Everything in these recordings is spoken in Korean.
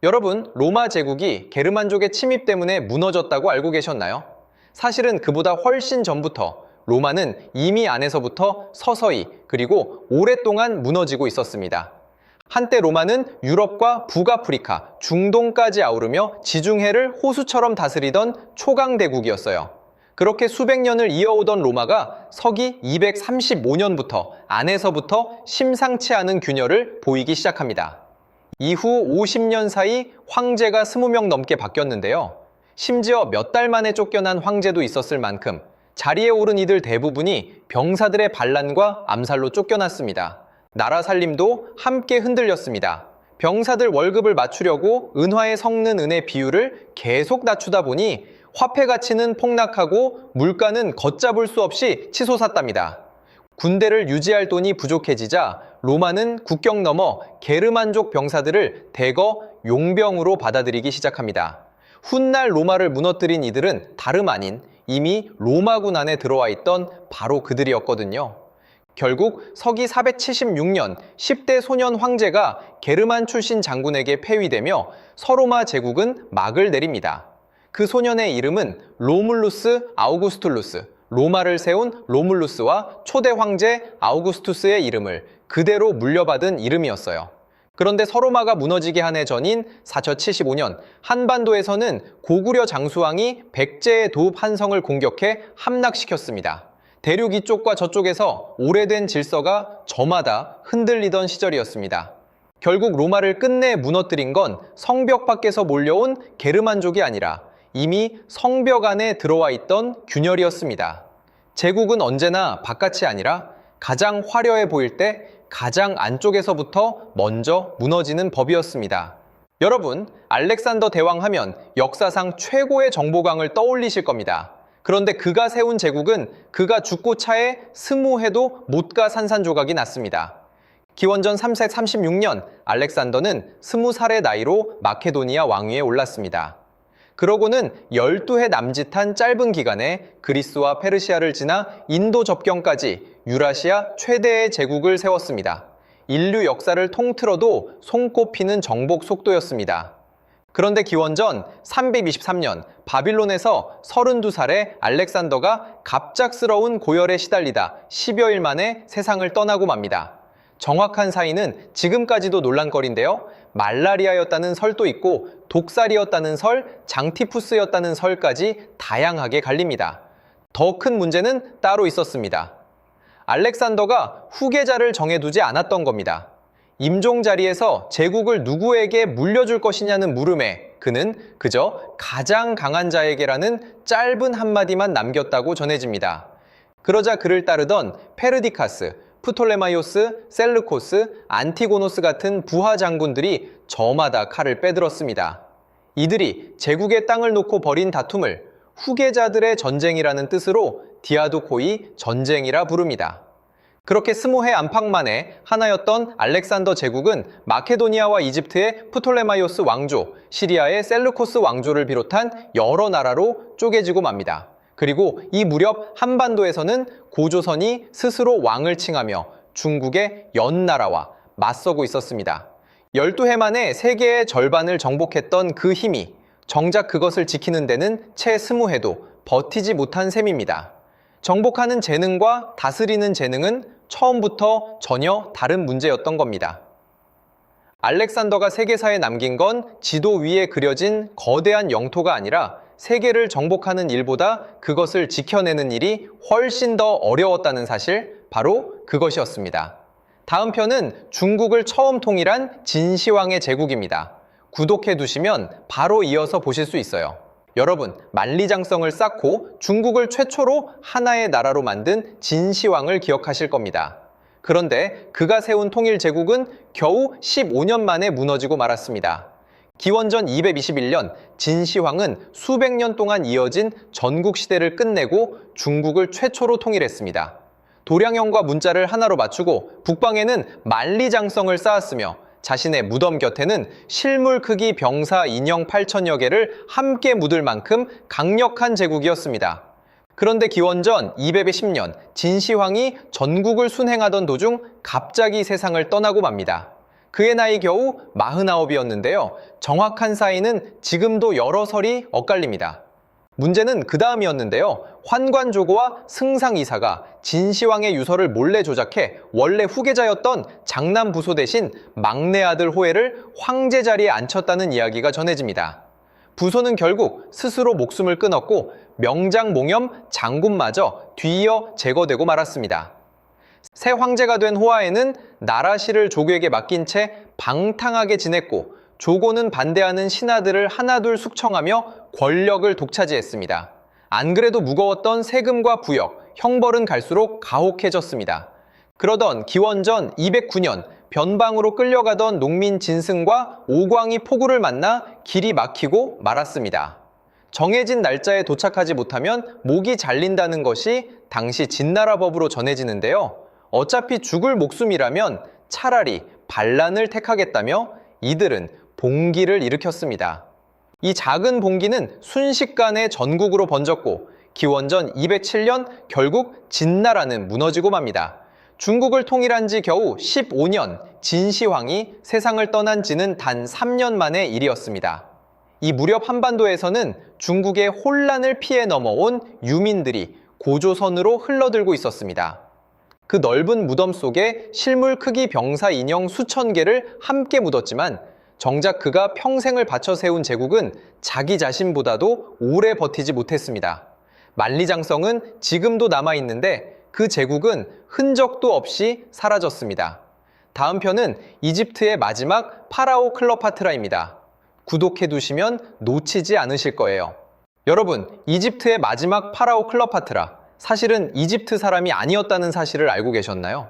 여러분, 로마 제국이 게르만족의 침입 때문에 무너졌다고 알고 계셨나요? 사실은 그보다 훨씬 전부터 로마는 이미 안에서부터 서서히 그리고 오랫동안 무너지고 있었습니다. 한때 로마는 유럽과 북아프리카, 중동까지 아우르며 지중해를 호수처럼 다스리던 초강대국이었어요. 그렇게 수백 년을 이어오던 로마가 서기 235년부터 안에서부터 심상치 않은 균열을 보이기 시작합니다. 이후 50년 사이 황제가 20명 넘게 바뀌었는데요. 심지어 몇 달 만에 쫓겨난 황제도 있었을 만큼 자리에 오른 이들 대부분이 병사들의 반란과 암살로 쫓겨났습니다. 나라 살림도 함께 흔들렸습니다. 병사들 월급을 맞추려고 은화에 섞는 은의 비율을 계속 낮추다 보니 화폐 가치는 폭락하고 물가는 걷잡을 수 없이 치솟았답니다. 군대를 유지할 돈이 부족해지자 로마는 국경 넘어 게르만족 병사들을 대거 용병으로 받아들이기 시작합니다. 훗날 로마를 무너뜨린 이들은 다름 아닌 이미 로마군 안에 들어와 있던 바로 그들이었거든요. 결국 서기 476년 10대 소년 황제가 게르만 출신 장군에게 폐위되며 서로마 제국은 막을 내립니다. 그 소년의 이름은 로물루스 아우구스툴루스, 로마를 세운 로물루스와 초대 황제 아우구스투스의 이름을 그대로 물려받은 이름이었어요. 그런데 서로마가 무너지기 한 해 전인 475년 한반도에서는 고구려 장수왕이 백제의 도읍 한성을 공격해 함락시켰습니다. 대륙 이쪽과 저쪽에서 오래된 질서가 저마다 흔들리던 시절이었습니다. 결국 로마를 끝내 무너뜨린 건 성벽 밖에서 몰려온 게르만족이 아니라 이미 성벽 안에 들어와 있던 균열이었습니다. 제국은 언제나 바깥이 아니라 가장 화려해 보일 때 가장 안쪽에서부터 먼저 무너지는 법이었습니다. 여러분, 알렉산더 대왕 하면 역사상 최고의 정보강을 떠올리실 겁니다. 그런데 그가 세운 제국은 그가 죽고 차에 20해도 못 가 산산조각이 났습니다. 기원전 3세 36년 알렉산더는 20살의 나이로 마케도니아 왕위에 올랐습니다. 그러고는 12해 남짓한 짧은 기간에 그리스와 페르시아를 지나 인도 접경까지 유라시아 최대의 제국을 세웠습니다. 인류 역사를 통틀어도 손꼽히는 정복 속도였습니다. 그런데 기원전 323년 바빌론에서 32살의 알렉산더가 갑작스러운 고열에 시달리다 10여일 만에 세상을 떠나고 맙니다. 정확한 사인은 지금까지도 논란거리인데요. 말라리아였다는 설도 있고 독살이었다는 설, 장티푸스였다는 설까지 다양하게 갈립니다. 더 큰 문제는 따로 있었습니다. 알렉산더가 후계자를 정해두지 않았던 겁니다. 임종 자리에서 제국을 누구에게 물려줄 것이냐는 물음에 그는 그저 가장 강한 자에게라는 짧은 한마디만 남겼다고 전해집니다. 그러자 그를 따르던 페르디카스, 프톨레마이오스, 셀르코스, 안티고노스 같은 부하 장군들이 저마다 칼을 빼들었습니다. 이들이 제국의 땅을 놓고 벌인 다툼을 후계자들의 전쟁이라는 뜻으로 디아도코이 전쟁이라 부릅니다. 그렇게 20해 안팎 만에 하나였던 알렉산더 제국은 마케도니아와 이집트의 프톨레마이오스 왕조, 시리아의 셀루코스 왕조를 비롯한 여러 나라로 쪼개지고 맙니다. 그리고 이 무렵 한반도에서는 고조선이 스스로 왕을 칭하며 중국의 연나라와 맞서고 있었습니다. 12해 만에 세계의 절반을 정복했던 그 힘이 정작 그것을 지키는 데는 채 20해도 버티지 못한 셈입니다. 정복하는 재능과 다스리는 재능은 처음부터 전혀 다른 문제였던 겁니다. 알렉산더가 세계사에 남긴 건 지도 위에 그려진 거대한 영토가 아니라 세계를 정복하는 일보다 그것을 지켜내는 일이 훨씬 더 어려웠다는 사실, 바로 그것이었습니다. 다음 편은 중국을 처음 통일한 진시황의 제국입니다. 구독해 두시면 바로 이어서 보실 수 있어요. 여러분, 만리장성을 쌓고 중국을 최초로 하나의 나라로 만든 진시황을 기억하실 겁니다. 그런데 그가 세운 통일제국은 겨우 15년 만에 무너지고 말았습니다. 기원전 221년 진시황은 수백 년 동안 이어진 전국시대를 끝내고 중국을 최초로 통일했습니다. 도량형과 문자를 하나로 맞추고 북방에는 만리장성을 쌓았으며 자신의 무덤 곁에는 실물 크기 병사 인형 8천여 개를 함께 묻을 만큼 강력한 제국이었습니다. 그런데 기원전 210년 진시황이 전국을 순행하던 도중 갑자기 세상을 떠나고 맙니다. 그의 나이 겨우 49이었는데요. 정확한 사인은 지금도 여러 설이 엇갈립니다. 문제는 그 다음이었는데요. 환관조고와 승상이사가 진시황의 유서를 몰래 조작해 원래 후계자였던 장남 부소 대신 막내 아들 호해를 황제 자리에 앉혔다는 이야기가 전해집니다. 부소는 결국 스스로 목숨을 끊었고 명장몽염 장군마저 뒤이어 제거되고 말았습니다. 새 황제가 된 호하에는 나라실을 조고에게 맡긴 채 방탕하게 지냈고 조고는 반대하는 신하들을 하나둘 숙청하며 권력을 독차지했습니다. 안 그래도 무거웠던 세금과 부역, 형벌은 갈수록 가혹해졌습니다. 그러던 기원전 209년 변방으로 끌려가던 농민 진승과 오광이 포구를 만나 길이 막히고 말았습니다. 정해진 날짜에 도착하지 못하면 목이 잘린다는 것이 당시 진나라 법으로 전해지는데요. 어차피 죽을 목숨이라면 차라리 반란을 택하겠다며 이들은 봉기를 일으켰습니다. 이 작은 봉기는 순식간에 전국으로 번졌고 기원전 207년 결국 진나라는 무너지고 맙니다. 중국을 통일한 지 겨우 15년, 진시황이 세상을 떠난 지는 단 3년 만의 일이었습니다. 이 무렵 한반도에서는 중국의 혼란을 피해 넘어온 유민들이 고조선으로 흘러들고 있었습니다. 그 넓은 무덤 속에 실물 크기 병사 인형 수천 개를 함께 묻었지만 정작 그가 평생을 바쳐 세운 제국은 자기 자신보다도 오래 버티지 못했습니다. 만리장성은 지금도 남아있는데 그 제국은 흔적도 없이 사라졌습니다. 다음 편은 이집트의 마지막 파라오 클레오파트라입니다. 구독해두시면 놓치지 않으실 거예요. 여러분, 이집트의 마지막 파라오 클레오파트라, 사실은 이집트 사람이 아니었다는 사실을 알고 계셨나요?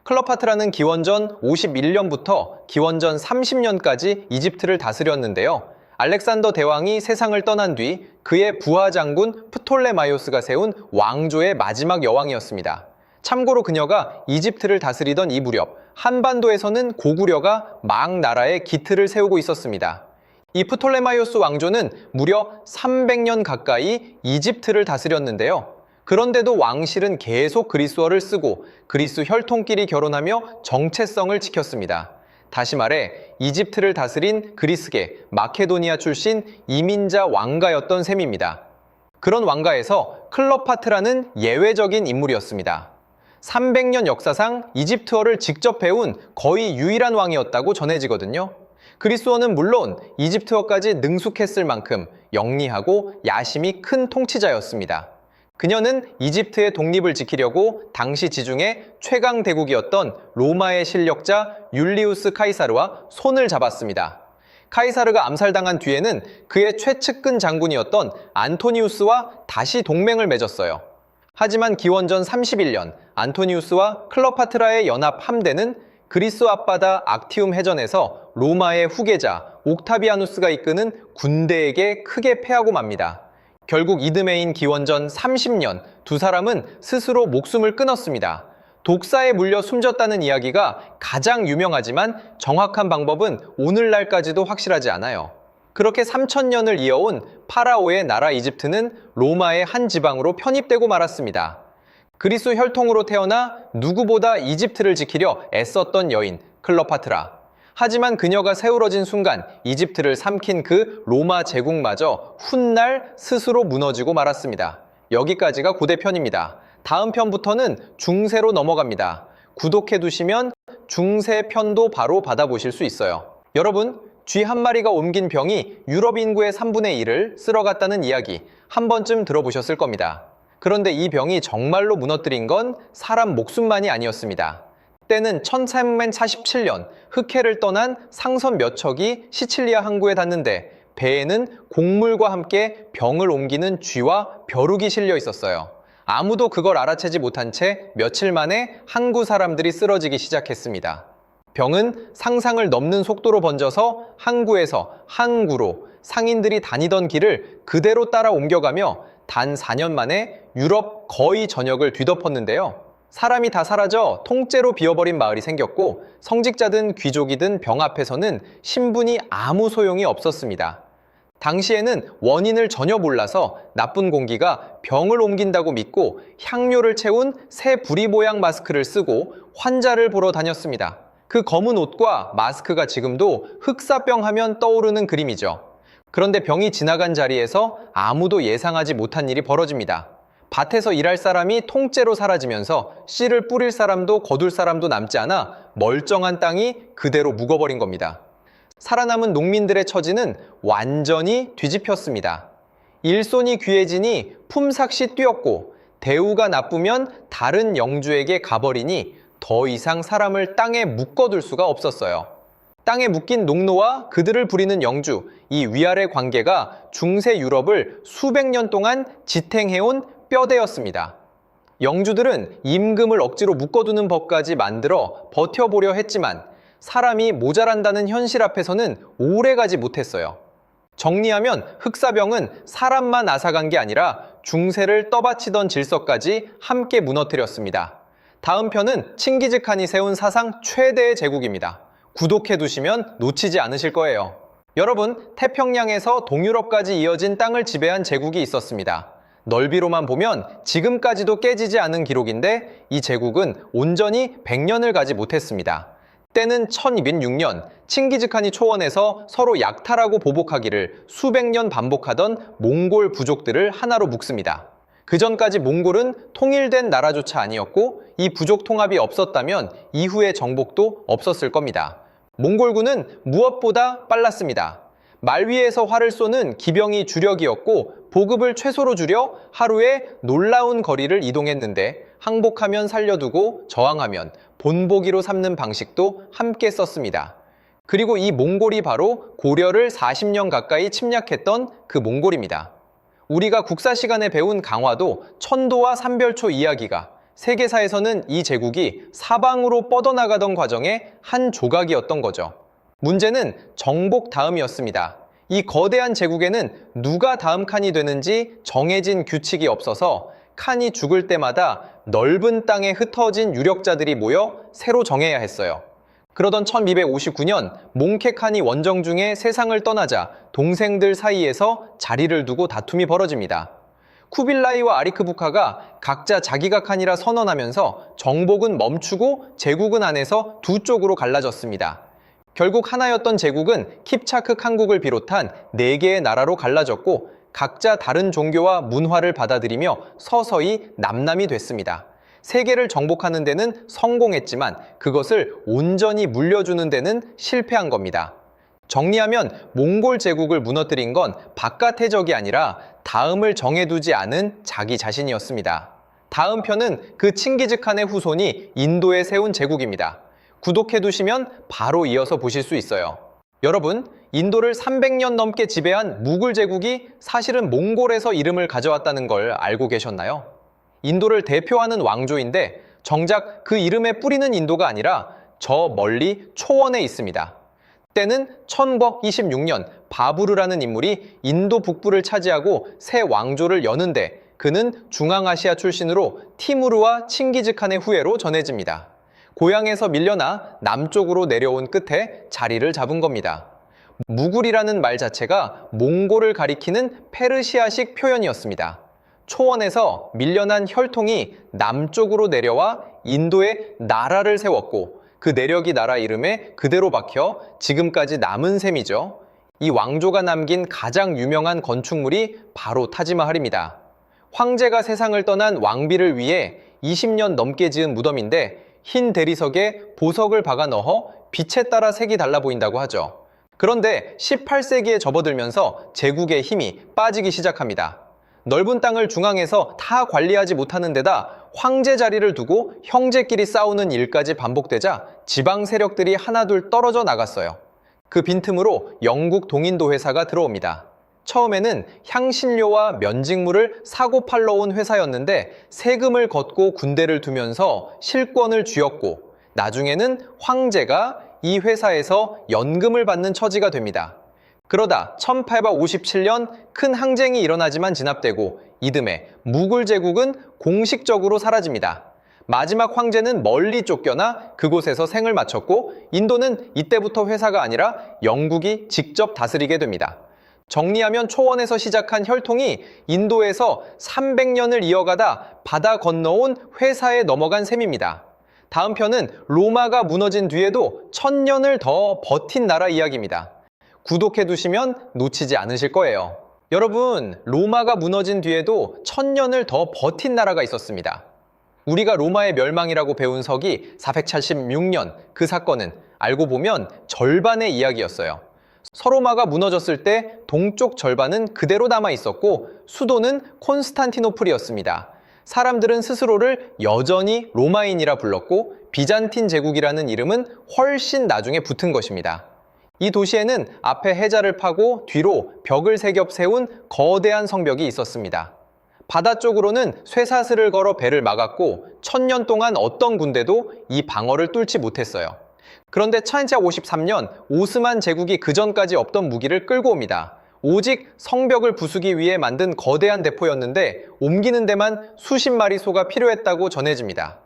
클레오파트라는 기원전 51년부터 기원전 30년까지 이집트를 다스렸는데요. 알렉산더 대왕이 세상을 떠난 뒤 그의 부하 장군 프톨레마이오스가 세운 왕조의 마지막 여왕이었습니다. 참고로 그녀가 이집트를 다스리던 이 무렵 한반도에서는 고구려가 막 나라의 기틀을 세우고 있었습니다. 이 프톨레마이오스 왕조는 무려 300년 가까이 이집트를 다스렸는데요. 그런데도 왕실은 계속 그리스어를 쓰고 그리스 혈통끼리 결혼하며 정체성을 지켰습니다. 다시 말해 이집트를 다스린 그리스계 마케도니아 출신 이민자 왕가였던 셈입니다. 그런 왕가에서 클레오파트라는 예외적인 인물이었습니다. 300년 역사상 이집트어를 직접 배운 거의 유일한 왕이었다고 전해지거든요. 그리스어는 물론 이집트어까지 능숙했을 만큼 영리하고 야심이 큰 통치자였습니다. 그녀는 이집트의 독립을 지키려고 당시 지중해 최강 대국이었던 로마의 실력자 율리우스 카이사르와 손을 잡았습니다. 카이사르가 암살당한 뒤에는 그의 최측근 장군이었던 안토니우스와 다시 동맹을 맺었어요. 하지만 기원전 31년 안토니우스와 클레오파트라의 연합 함대는 그리스 앞바다 악티움 해전에서 로마의 후계자 옥타비아누스가 이끄는 군대에게 크게 패하고 맙니다. 결국 이듬해인 기원전 30년 두 사람은 스스로 목숨을 끊었습니다. 독사에 물려 숨졌다는 이야기가 가장 유명하지만 정확한 방법은 오늘날까지도 확실하지 않아요. 그렇게 3000년을 이어온 파라오의 나라 이집트는 로마의 한 지방으로 편입되고 말았습니다. 그리스 혈통으로 태어나 누구보다 이집트를 지키려 애썼던 여인 클레오파트라. 하지만 그녀가 세우러진 순간 이집트를 삼킨 그 로마 제국마저 훗날 스스로 무너지고 말았습니다. 여기까지가 고대편입니다. 다음 편부터는 중세로 넘어갑니다. 구독해두시면 중세 편도 바로 받아보실 수 있어요. 여러분, 쥐 한 마리가 옮긴 병이 유럽 인구의 3분의 1을 쓸어갔다는 이야기 한 번쯤 들어보셨을 겁니다. 그런데 이 병이 정말로 무너뜨린 건 사람 목숨만이 아니었습니다. 때는 1347년 흑해를 떠난 상선 몇 척이 시칠리아 항구에 닿는데 배에는 곡물과 함께 병을 옮기는 쥐와 벼룩이 실려 있었어요. 아무도 그걸 알아채지 못한 채 며칠 만에 항구 사람들이 쓰러지기 시작했습니다. 병은 상상을 넘는 속도로 번져서 항구에서 항구로 상인들이 다니던 길을 그대로 따라 옮겨가며 단 4년 만에 유럽 거의 전역을 뒤덮었는데요. 사람이 다 사라져 통째로 비어버린 마을이 생겼고 성직자든 귀족이든 병 앞에서는 신분이 아무 소용이 없었습니다. 당시에는 원인을 전혀 몰라서 나쁜 공기가 병을 옮긴다고 믿고 향료를 채운 새 부리 모양 마스크를 쓰고 환자를 보러 다녔습니다. 그 검은 옷과 마스크가 지금도 흑사병 하면 떠오르는 그림이죠. 그런데 병이 지나간 자리에서 아무도 예상하지 못한 일이 벌어집니다. 밭에서 일할 사람이 통째로 사라지면서 씨를 뿌릴 사람도 거둘 사람도 남지 않아 멀쩡한 땅이 그대로 묵어버린 겁니다. 살아남은 농민들의 처지는 완전히 뒤집혔습니다. 일손이 귀해지니 품삯이 뛰었고 대우가 나쁘면 다른 영주에게 가버리니 더 이상 사람을 땅에 묶어둘 수가 없었어요. 땅에 묶인 농노와 그들을 부리는 영주, 이 위아래 관계가 중세 유럽을 수백 년 동안 지탱해온 뼈대였습니다. 영주들은 임금을 억지로 묶어두는 법까지 만들어 버텨보려 했지만 사람이 모자란다는 현실 앞에서는 오래가지 못했어요. 정리하면 흑사병은 사람만 앗아간 게 아니라 중세를 떠받치던 질서까지 함께 무너뜨렸습니다. 다음 편은 칭기즈칸이 세운 사상 최대의 제국입니다. 구독해두시면 놓치지 않으실 거예요. 여러분, 태평양에서 동유럽까지 이어진 땅을 지배한 제국이 있었습니다. 넓이로만 보면 지금까지도 깨지지 않은 기록인데 이 제국은 온전히 100년을 가지 못했습니다. 때는 1206년 칭기즈칸이 초원에서 서로 약탈하고 보복하기를 수백 년 반복하던 몽골 부족들을 하나로 묶습니다. 그 전까지 몽골은 통일된 나라조차 아니었고 이 부족 통합이 없었다면 이후의 정복도 없었을 겁니다. 몽골군은 무엇보다 빨랐습니다. 말 위에서 활을 쏘는 기병이 주력이었고 보급을 최소로 줄여 하루에 놀라운 거리를 이동했는데 항복하면 살려두고 저항하면 본보기로 삼는 방식도 함께 썼습니다. 그리고 이 몽골이 바로 고려를 40년 가까이 침략했던 그 몽골입니다. 우리가 국사 시간에 배운 강화도 천도와 삼별초 이야기가 세계사에서는 이 제국이 사방으로 뻗어나가던 과정의 한 조각이었던 거죠. 문제는 정복 다음이었습니다. 이 거대한 제국에는 누가 다음 칸이 되는지 정해진 규칙이 없어서 칸이 죽을 때마다 넓은 땅에 흩어진 유력자들이 모여 새로 정해야 했어요. 그러던 1259년 몽케 칸이 원정 중에 세상을 떠나자 동생들 사이에서 자리를 두고 다툼이 벌어집니다. 쿠빌라이와 아리크부카가 각자 자기가 칸이라 선언하면서 정복은 멈추고 제국은 안에서 두 쪽으로 갈라졌습니다. 결국 하나였던 제국은 킵차크 칸국을 비롯한 4개의 나라로 갈라졌고 각자 다른 종교와 문화를 받아들이며 서서히 남남이 됐습니다. 세계를 정복하는 데는 성공했지만 그것을 온전히 물려주는 데는 실패한 겁니다. 정리하면 몽골 제국을 무너뜨린 건 바깥의 적이 아니라 다음을 정해두지 않은 자기 자신이었습니다. 다음 편은 그 칭기즈칸의 후손이 인도에 세운 제국입니다. 구독해두시면 바로 이어서 보실 수 있어요. 여러분, 인도를 300년 넘게 지배한 무굴 제국이 사실은 몽골에서 이름을 가져왔다는 걸 알고 계셨나요? 인도를 대표하는 왕조인데 정작 그 이름에 뿌리는 인도가 아니라 저 멀리 초원에 있습니다. 때는 1126년 바부르라는 인물이 인도 북부를 차지하고 새 왕조를 여는데 그는 중앙아시아 출신으로 티무르와 칭기즈칸의 후예로 전해집니다. 고향에서 밀려나 남쪽으로 내려온 끝에 자리를 잡은 겁니다. 무굴이라는 말 자체가 몽골을 가리키는 페르시아식 표현이었습니다. 초원에서 밀려난 혈통이 남쪽으로 내려와 인도에 나라를 세웠고 그 내력이 나라 이름에 그대로 박혀 지금까지 남은 셈이죠. 이 왕조가 남긴 가장 유명한 건축물이 바로 타지마할입니다. 황제가 세상을 떠난 왕비를 위해 20년 넘게 지은 무덤인데 흰 대리석에 보석을 박아 넣어 빛에 따라 색이 달라 보인다고 하죠. 그런데 18세기에 접어들면서 제국의 힘이 빠지기 시작합니다. 넓은 땅을 중앙에서 다 관리하지 못하는 데다 황제 자리를 두고 형제끼리 싸우는 일까지 반복되자 지방 세력들이 하나둘 떨어져 나갔어요. 그 빈틈으로 영국 동인도 회사가 들어옵니다. 처음에는 향신료와 면직물을 사고 팔러 온 회사였는데 세금을 걷고 군대를 두면서 실권을 쥐었고 나중에는 황제가 이 회사에서 연금을 받는 처지가 됩니다. 그러다 1857년 큰 항쟁이 일어나지만 진압되고 이듬해 무굴 제국은 공식적으로 사라집니다. 마지막 황제는 멀리 쫓겨나 그곳에서 생을 마쳤고 인도는 이때부터 회사가 아니라 영국이 직접 다스리게 됩니다. 정리하면 초원에서 시작한 혈통이 인도에서 300년을 이어가다 바다 건너온 회사에 넘어간 셈입니다. 다음 편은 로마가 무너진 뒤에도 1000년을 더 버틴 나라 이야기입니다. 구독해두시면 놓치지 않으실 거예요. 여러분, 로마가 무너진 뒤에도 1000년을 더 버틴 나라가 있었습니다. 우리가 로마의 멸망이라고 배운 서기 476년 그 사건은 알고 보면 절반의 이야기였어요. 서로마가 무너졌을 때 동쪽 절반은 그대로 남아 있었고 수도는 콘스탄티노플이었습니다. 사람들은 스스로를 여전히 로마인이라 불렀고 비잔틴 제국이라는 이름은 훨씬 나중에 붙은 것입니다. 이 도시에는 앞에 해자를 파고 뒤로 벽을 세 겹 세운 거대한 성벽이 있었습니다. 바다 쪽으로는 쇠사슬을 걸어 배를 막았고 1000년 동안 어떤 군대도 이 방어를 뚫지 못했어요. 그런데 1453년 오스만 제국이 그전까지 없던 무기를 끌고 옵니다. 오직 성벽을 부수기 위해 만든 거대한 대포였는데 옮기는 데만 수십 마리 소가 필요했다고 전해집니다.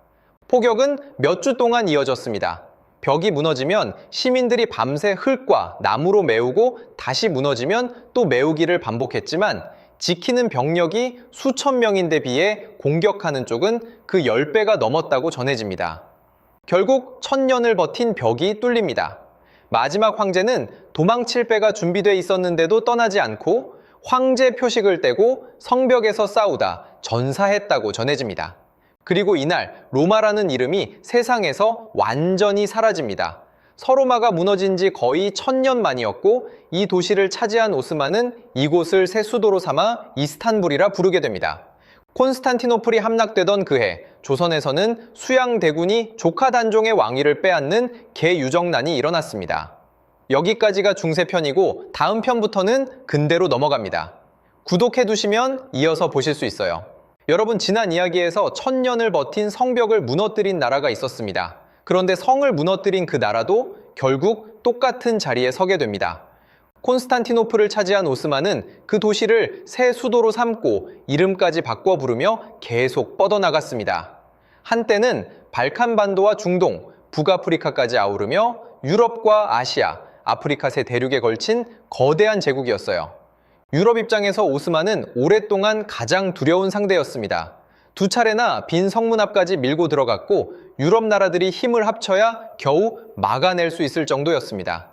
포격은 몇 주 동안 이어졌습니다. 벽이 무너지면 시민들이 밤새 흙과 나무로 메우고 다시 무너지면 또 메우기를 반복했지만 지키는 병력이 수천 명인데 비해 공격하는 쪽은 그 10배가 넘었다고 전해집니다. 결국 1000년을 버틴 벽이 뚫립니다. 마지막 황제는 도망칠 배가 준비돼 있었는데도 떠나지 않고 황제 표식을 떼고 성벽에서 싸우다 전사했다고 전해집니다. 그리고 이날 로마라는 이름이 세상에서 완전히 사라집니다. 서로마가 무너진 지 거의 1000년 만이었고 이 도시를 차지한 오스만은 이곳을 새 수도로 삼아 이스탄불이라 부르게 됩니다. 콘스탄티노플이 함락되던 그해 조선에서는 수양대군이 조카 단종의 왕위를 빼앗는 개유정난이 일어났습니다. 여기까지가 중세편이고 다음 편부터는 근대로 넘어갑니다. 구독해두시면 이어서 보실 수 있어요. 여러분, 지난 이야기에서 1000년을 버틴 성벽을 무너뜨린 나라가 있었습니다. 그런데 성을 무너뜨린 그 나라도 결국 똑같은 자리에 서게 됩니다. 콘스탄티노플을 차지한 오스만은 그 도시를 새 수도로 삼고 이름까지 바꿔 부르며 계속 뻗어나갔습니다. 한때는 발칸반도와 중동, 북아프리카까지 아우르며 유럽과 아시아, 아프리카 세 대륙에 걸친 거대한 제국이었어요. 유럽 입장에서 오스만은 오랫동안 가장 두려운 상대였습니다. 두 차례나 빈 성문 앞까지 밀고 들어갔고 유럽 나라들이 힘을 합쳐야 겨우 막아낼 수 있을 정도였습니다.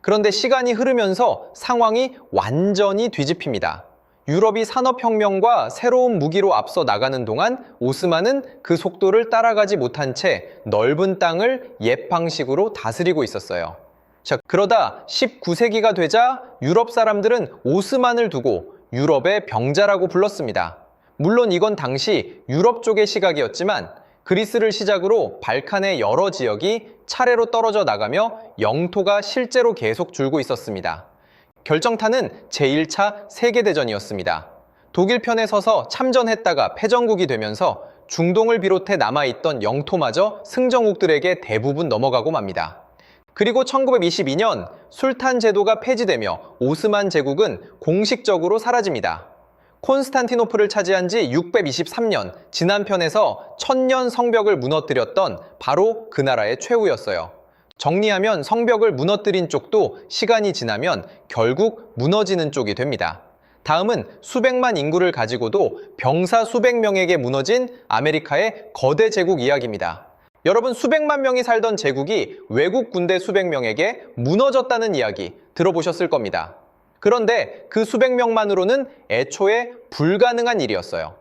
그런데 시간이 흐르면서 상황이 완전히 뒤집힙니다. 유럽이 산업혁명과 새로운 무기로 앞서 나가는 동안 오스만은 그 속도를 따라가지 못한 채 넓은 땅을 옛 방식으로 다스리고 있었어요. 자, 그러다 19세기가 되자 유럽 사람들은 오스만을 두고 유럽의 병자라고 불렀습니다. 물론 이건 당시 유럽 쪽의 시각이었지만 그리스를 시작으로 발칸의 여러 지역이 차례로 떨어져 나가며 영토가 실제로 계속 줄고 있었습니다. 결정타는 제1차 세계대전이었습니다. 독일 편에 서서 참전했다가 패전국이 되면서 중동을 비롯해 남아있던 영토마저 승전국들에게 대부분 넘어가고 맙니다. 그리고 1922년 술탄 제도가 폐지되며 오스만 제국은 공식적으로 사라집니다. 콘스탄티노플을 차지한 지 623년, 지난 편에서 1000년 성벽을 무너뜨렸던 바로 그 나라의 최후였어요. 정리하면 성벽을 무너뜨린 쪽도 시간이 지나면 결국 무너지는 쪽이 됩니다. 다음은 수백만 인구를 가지고도 병사 수백 명에게 무너진 아메리카의 거대 제국 이야기입니다. 여러분, 수백만 명이 살던 제국이 외국 군대 수백 명에게 무너졌다는 이야기 들어보셨을 겁니다. 그런데 그 수백 명만으로는 애초에 불가능한 일이었어요.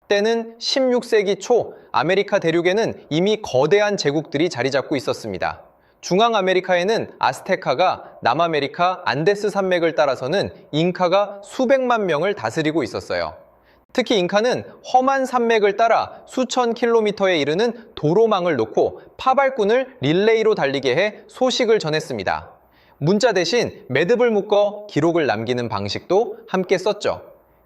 때는 16세기 초 아메리카 대륙에는 이미 거대한 제국들이 자리 잡고 있었습니다. 중앙아메리카에는 아스테카가, 남아메리카 안데스 산맥을 따라서는 잉카가 수백만 명을 다스리고 있었어요. 특히 잉카는 험한 산맥을 따라 수천 킬로미터에 이르는 도로망을 놓고 파발꾼을 릴레이로 달리게 해 소식을 전했습니다. 문자 대신 매듭을 묶어 기록을 남기는 방식도 함께 썼죠.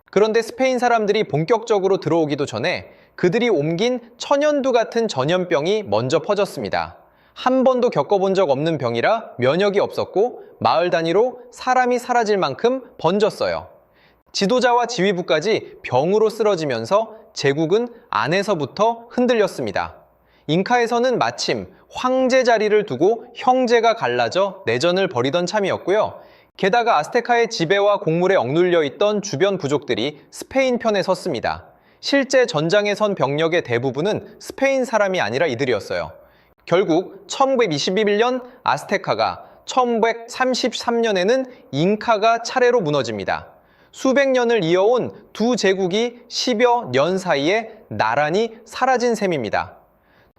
그런데 스페인 사람들이 본격적으로 들어오기도 전에 그들이 옮긴 천연두 같은 전염병이 먼저 퍼졌습니다. 한 번도 겪어본 적 없는 병이라 면역이 없었고 마을 단위로 사람이 사라질 만큼 번졌어요. 지도자와 지휘부까지 병으로 쓰러지면서 제국은 안에서부터 흔들렸습니다. 잉카에서는 마침 황제 자리를 두고 형제가 갈라져 내전을 벌이던 참이었고요. 게다가 아스테카의 지배와 곡물에 억눌려 있던 주변 부족들이 스페인 편에 섰습니다. 실제 전장에 선 병력의 대부분은 스페인 사람이 아니라 이들이었어요. 결국 1921년 아스테카가, 1933년에는 잉카가 차례로 무너집니다. 수백 년을 이어온 두 제국이 10여 년 사이에 나란히 사라진 셈입니다.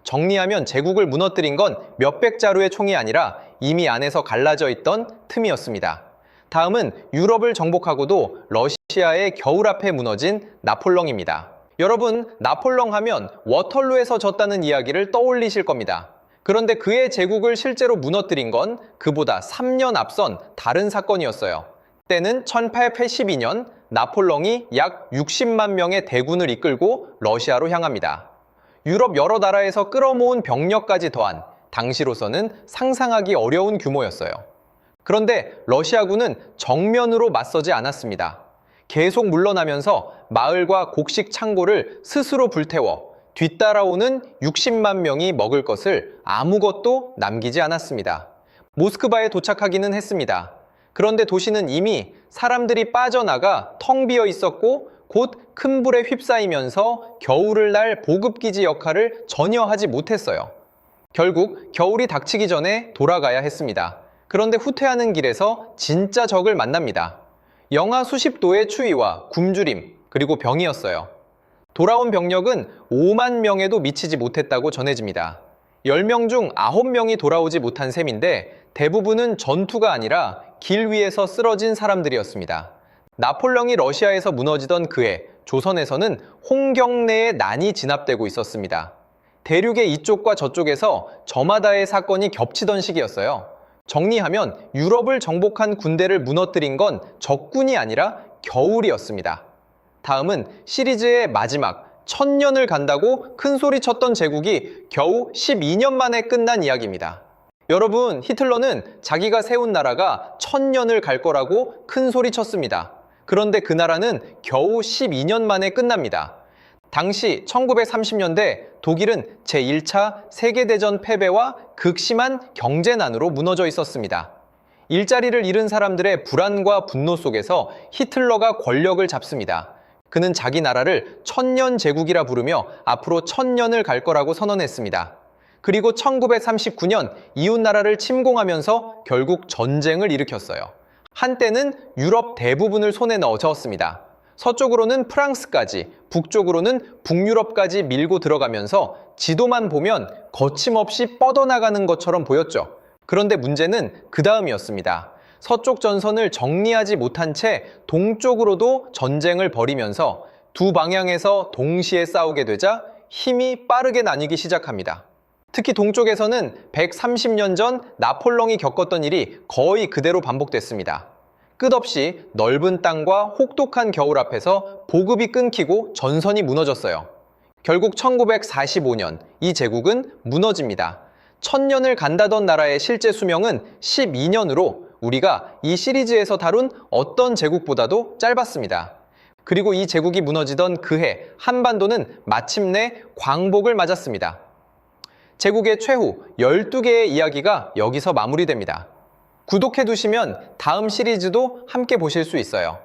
정리하면 제국을 무너뜨린 건 몇백 자루의 총이 아니라 이미 안에서 갈라져 있던 틈이었습니다. 다음은 유럽을 정복하고도 러시아의 겨울 앞에 무너진 나폴령입니다. 여러분, 나폴령 하면 워털루에서 졌다는 이야기를 떠올리실 겁니다. 그런데 그의 제국을 실제로 무너뜨린 건 그보다 3년 앞선 다른 사건이었어요. 때는 1882년 나폴령이 약 60만 명의 대군을 이끌고 러시아로 향합니다. 유럽 여러 나라에서 끌어모은 병력까지 더한 당시로서는 상상하기 어려운 규모였어요. 그런데 러시아군은 정면으로 맞서지 않았습니다. 계속 물러나면서 마을과 곡식 창고를 스스로 불태워 뒤따라오는 60만 명이 먹을 것을 아무것도 남기지 않았습니다. 모스크바에 도착하기는 했습니다. 그런데 도시는 이미 사람들이 빠져나가 텅 비어 있었고 곧 큰 불에 휩싸이면서 겨울을 날 보급기지 역할을 전혀 하지 못했어요. 결국 겨울이 닥치기 전에 돌아가야 했습니다. 그런데 후퇴하는 길에서 진짜 적을 만납니다. 영하 수십 도의 추위와 굶주림, 그리고 병이었어요. 돌아온 병력은 5만 명에도 미치지 못했다고 전해집니다. 10명 중 9명이 돌아오지 못한 셈인데 대부분은 전투가 아니라 길 위에서 쓰러진 사람들이었습니다. 나폴령이 러시아에서 무너지던 그해, 조선에서는 홍경래의 난이 진압되고 있었습니다. 대륙의 이쪽과 저쪽에서 저마다의 사건이 겹치던 시기였어요. 정리하면 유럽을 정복한 군대를 무너뜨린 건 적군이 아니라 겨울이었습니다. 다음은 시리즈의 마지막, 1000년을 간다고 큰소리 쳤던 제국이 겨우 12년 만에 끝난 이야기입니다. 여러분, 히틀러는 자기가 세운 나라가 1000년을 갈 거라고 큰소리 쳤습니다. 그런데 그 나라는 겨우 12년 만에 끝납니다. 당시 1930년대 독일은 제1차 세계대전 패배와 극심한 경제난으로 무너져 있었습니다. 일자리를 잃은 사람들의 불안과 분노 속에서 히틀러가 권력을 잡습니다. 그는 자기 나라를 1000년 제국이라 부르며 앞으로 1000년을 갈 거라고 선언했습니다. 그리고 1939년 이웃나라를 침공하면서 결국 전쟁을 일으켰어요. 한때는 유럽 대부분을 손에 넣어 저었습니다. 서쪽으로는 프랑스까지, 북쪽으로는 북유럽까지 밀고 들어가면서 지도만 보면 거침없이 뻗어나가는 것처럼 보였죠. 그런데 문제는 그 다음이었습니다. 서쪽 전선을 정리하지 못한 채 동쪽으로도 전쟁을 벌이면서 두 방향에서 동시에 싸우게 되자 힘이 빠르게 나뉘기 시작합니다. 특히 동쪽에서는 130년 전 나폴령이 겪었던 일이 거의 그대로 반복됐습니다. 끝없이 넓은 땅과 혹독한 겨울 앞에서 보급이 끊기고 전선이 무너졌어요. 결국 1945년 이 제국은 무너집니다. 1000년을 간다던 나라의 실제 수명은 12년으로 우리가 이 시리즈에서 다룬 어떤 제국보다도 짧았습니다. 그리고 이 제국이 무너지던 그해 한반도는 마침내 광복을 맞았습니다. 제국의 최후 12개의 이야기가 여기서 마무리됩니다. 구독해 두시면 다음 시리즈도 함께 보실 수 있어요.